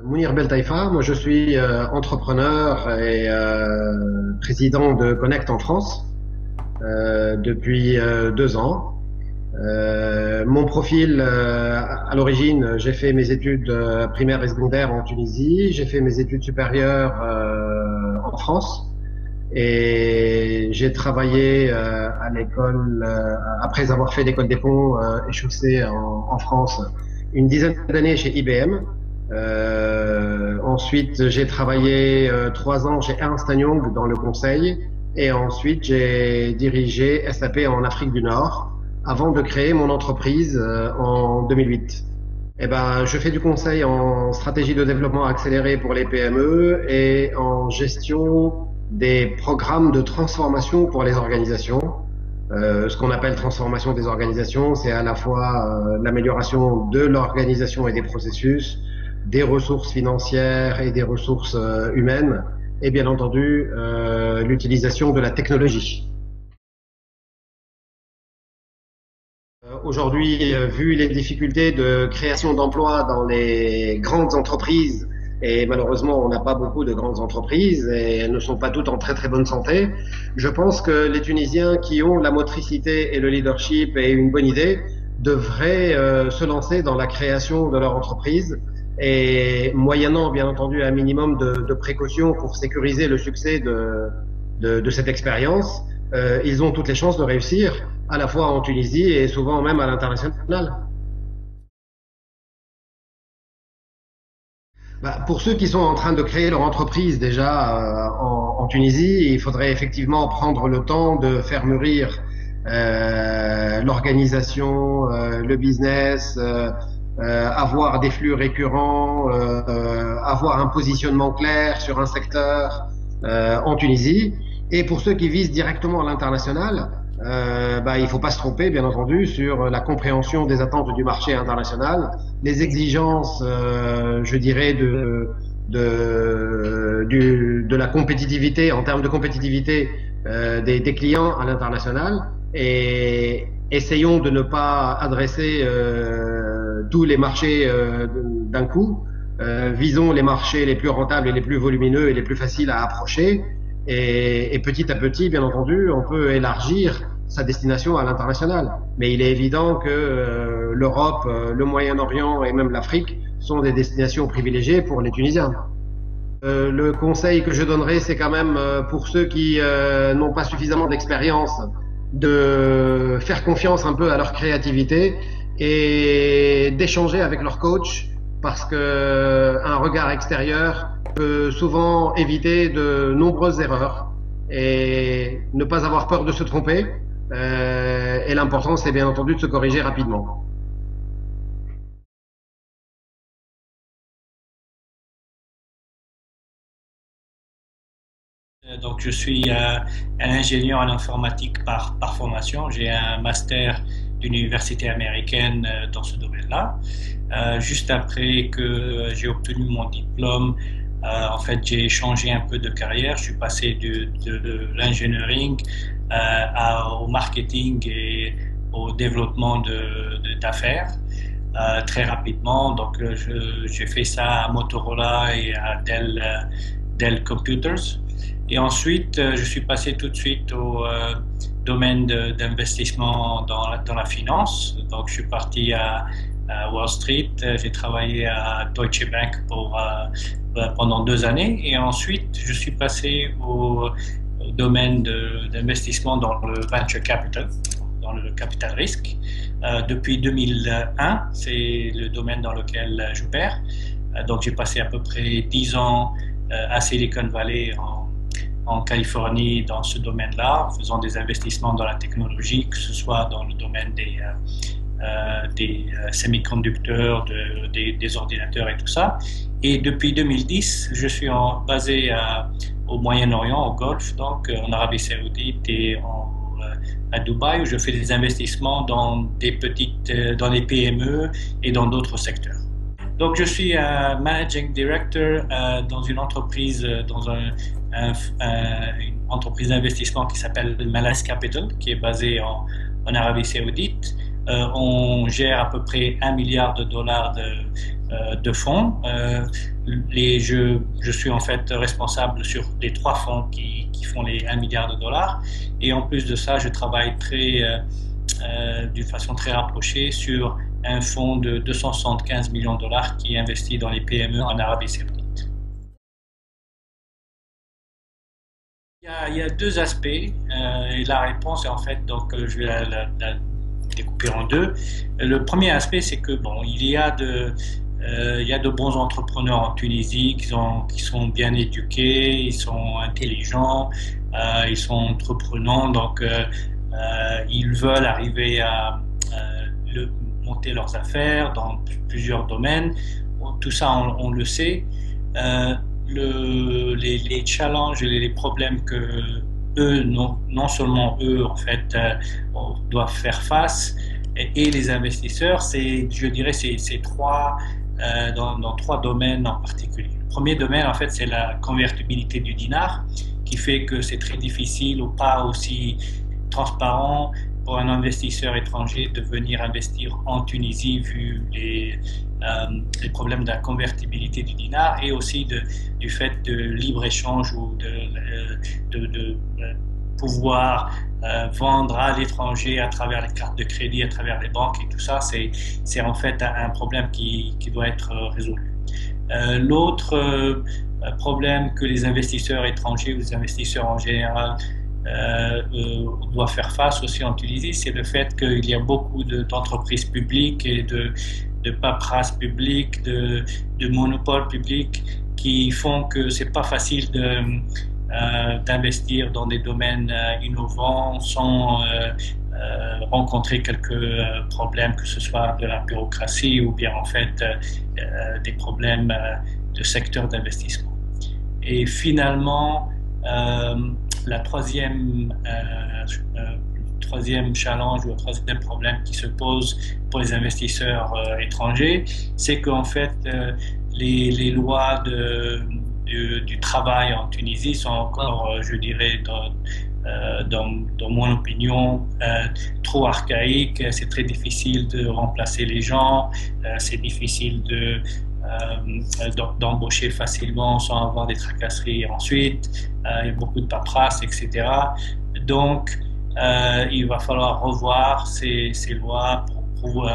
Mounir Beltaïfa, moi je suis entrepreneur et président de Connect en France depuis 2 ans. Mon profil, à l'origine, j'ai fait mes études primaires et secondaires en Tunisie, j'ai fait mes études supérieures en France et j'ai travaillé à l'école, après avoir fait l'école des ponts et chaussées en France, une dizaine d'années chez IBM. Ensuite, j'ai travaillé 3 ans chez Ernst Young dans le conseil et ensuite j'ai dirigé SAP en Afrique du Nord avant de créer mon entreprise en 2008. Eh ben, je fais du conseil en stratégie de développement accéléré pour les PME et en gestion des programmes de transformation pour les organisations. Ce qu'on appelle transformation des organisations, c'est à la fois l'amélioration de l'organisation et des processus, des ressources financières et des ressources humaines, et bien entendu l'utilisation de la technologie. Aujourd'hui, vu les difficultés de création d'emplois dans les grandes entreprises, et malheureusement on n'a pas beaucoup de grandes entreprises et elles ne sont pas toutes en très très bonne santé, je pense que les Tunisiens qui ont la motricité et le leadership et une bonne idée devraient se lancer dans la création de leur entreprise et moyennant bien entendu un minimum de précautions pour sécuriser le succès de cette expérience, ils ont toutes les chances de réussir à la fois en Tunisie et souvent même à l'international. Bah, pour ceux qui sont en train de créer leur entreprise déjà en Tunisie, il faudrait effectivement prendre le temps de faire mûrir l'organisation, le business, avoir des flux récurrents, avoir un positionnement clair sur un secteur en Tunisie. Et pour ceux qui visent directement à l'international, bah, il faut pas se tromper, bien entendu, sur la compréhension des attentes du marché international, les exigences, je dirais, de la compétitivité, en termes de compétitivité des clients à l'international, et essayons de ne pas adresser tous les marchés d'un coup. Visons les marchés les plus rentables et les plus volumineux et les plus faciles à approcher. Et petit à petit, bien entendu, on peut élargir sa destination à l'international. Mais il est évident que l'Europe, le Moyen-Orient et même l'Afrique sont des destinations privilégiées pour les Tunisiens. Le conseil que je donnerais, c'est quand même pour ceux qui n'ont pas suffisamment d'expérience, de faire confiance un peu à leur créativité et d'échanger avec leur coach parce que un regard extérieur peut souvent éviter de nombreuses erreurs et ne pas avoir peur de se tromper. Et l'important, c'est bien entendu de se corriger rapidement. Donc, je suis un ingénieur en informatique par formation. J'ai un master d'une université américaine dans ce domaine-là. Juste après que j'ai obtenu mon diplôme, en fait, j'ai changé un peu de carrière. Je suis passé de l'engineering au marketing et au développement d'affaires très rapidement. Donc, j'ai fait ça à Motorola et à Dell Computers. Et ensuite, je suis passé tout de suite au domaine d'investissement dans la finance. Donc, je suis parti à Wall Street. J'ai travaillé à Deutsche Bank pendant 2 années. Et ensuite, je suis passé au domaine d'investissement dans le venture capital, dans le capital risque. Depuis 2001, c'est le domaine dans lequel j'opère. Donc, j'ai passé à peu près 10 ans à Silicon Valley en Californie dans ce domaine-là, en faisant des investissements dans la technologie, que ce soit dans le domaine des semi-conducteurs, des ordinateurs et tout ça. Et depuis 2010, je suis basé au Moyen-Orient, au Golfe, donc en Arabie Saoudite et à Dubaï, où je fais des investissements dans dans les PME et dans d'autres secteurs. Donc, je suis managing director dans une entreprise, une entreprise d'investissement qui s'appelle Malas Capital, qui est basée en Arabie Saoudite. on gère à peu près 1 milliard de dollars de fonds. Je suis en fait responsable sur les 3 fonds qui font les 1 milliard de dollars. Et en plus de ça, je travaille d'une façon très rapprochée sur un fonds de 275 millions de dollars qui investit dans les PME en Arabie Saoudite. Il y a 2 aspects et la réponse est en fait, donc je vais la découper en 2. Le premier aspect, c'est que bon, il y a de bons entrepreneurs en Tunisie qui sont bien éduqués, ils sont intelligents, ils sont entreprenants, donc ils veulent arriver à monter leurs affaires dans plusieurs domaines. Tout ça, on le sait. Les challenges et les problèmes que eux, non seulement eux, en fait, doivent faire face, et les investisseurs, je dirais, c'est dans 3 domaines en particulier. Le premier domaine, en fait, c'est la convertibilité du dinar, qui fait que c'est très difficile ou pas aussi transparent pour un investisseur étranger de venir investir en Tunisie vu les problèmes de la convertibilité du dinar et aussi du fait de libre-échange ou de pouvoir vendre à l'étranger à travers les cartes de crédit, à travers les banques et tout ça, c'est en fait un problème qui doit être résolu. L'autre problème que les investisseurs étrangers ou les investisseurs en général doivent faire face aussi en Tunisie, c'est le fait qu'il y a beaucoup d'entreprises publiques et de paperasse publique, de monopoles publics qui font que c'est pas facile d'investir dans des domaines innovants sans rencontrer quelques problèmes, que ce soit de la bureaucratie ou bien en fait des problèmes de secteur d'investissement. Et finalement, la troisième challenge ou le troisième problème qui se pose pour les investisseurs étrangers, c'est qu'en fait les lois du travail en Tunisie sont encore, je dirais, dans mon opinion, trop archaïques. C'est très difficile de remplacer les gens, c'est difficile d'embaucher facilement sans avoir des tracasseries ensuite, il y a beaucoup de paperasse, etc. Donc, il va falloir revoir ces lois pour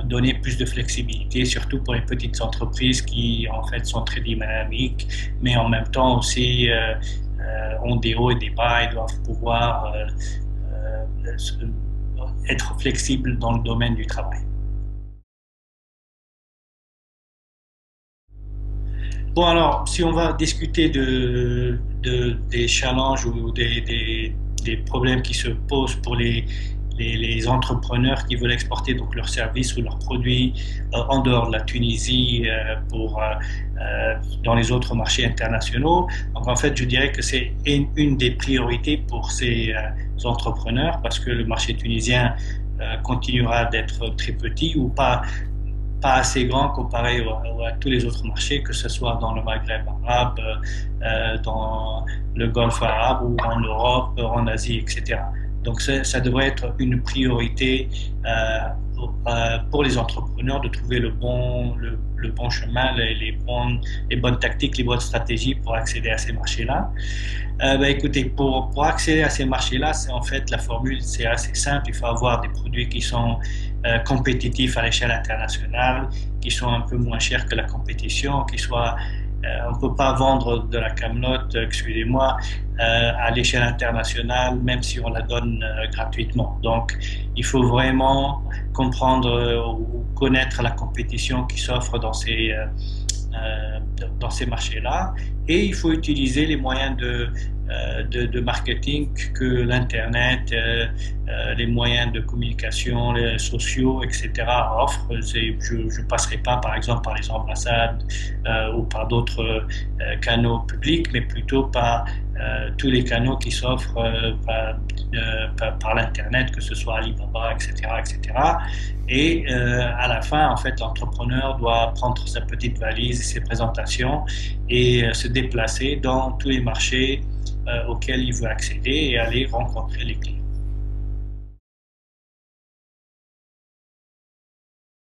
donner plus de flexibilité, surtout pour les petites entreprises qui en fait sont très dynamiques, mais en même temps aussi ont des hauts et des bas et doivent pouvoir être flexibles dans le domaine du travail. Bon, alors, si on va discuter des challenges ou des problèmes qui se posent pour les entrepreneurs qui veulent exporter donc leurs services ou leurs produits en dehors de la Tunisie dans les autres marchés internationaux. Donc en fait, je dirais que c'est une des priorités pour ces entrepreneurs parce que le marché tunisien continuera d'être très petit ou pas assez grand comparé à tous les autres marchés, que ce soit dans le Maghreb arabe, dans le Golfe arabe ou en Europe, en Asie, etc. Donc ça devrait être une priorité pour les entrepreneurs de trouver le bon chemin, les bonnes tactiques, les bonnes stratégies pour accéder à ces marchés-là. Écoutez, pour accéder à ces marchés-là, en fait, la formule, c'est assez simple. Il faut avoir des produits qui sont compétitifs à l'échelle internationale, qui sont un peu moins chers que la compétition, on ne peut pas vendre de la camelote, excusez-moi, à l'échelle internationale, même si on la donne gratuitement. Donc, il faut vraiment comprendre ou connaître la compétition qui s'offre dans ces marchés-là. Et il faut utiliser les moyens de marketing que l'Internet, les moyens de communication, les sociaux, etc. offrent. Je ne passerai pas, par exemple, par les ambassades ou par d'autres canaux publics, mais plutôt par tous les canaux qui s'offrent par l'Internet, que ce soit Alibaba, etc., etc. Et à la fin, en fait, l'entrepreneur doit prendre sa petite valise et ses présentations et se déplacer dans tous les marchés auxquels il veut accéder et aller rencontrer les clients.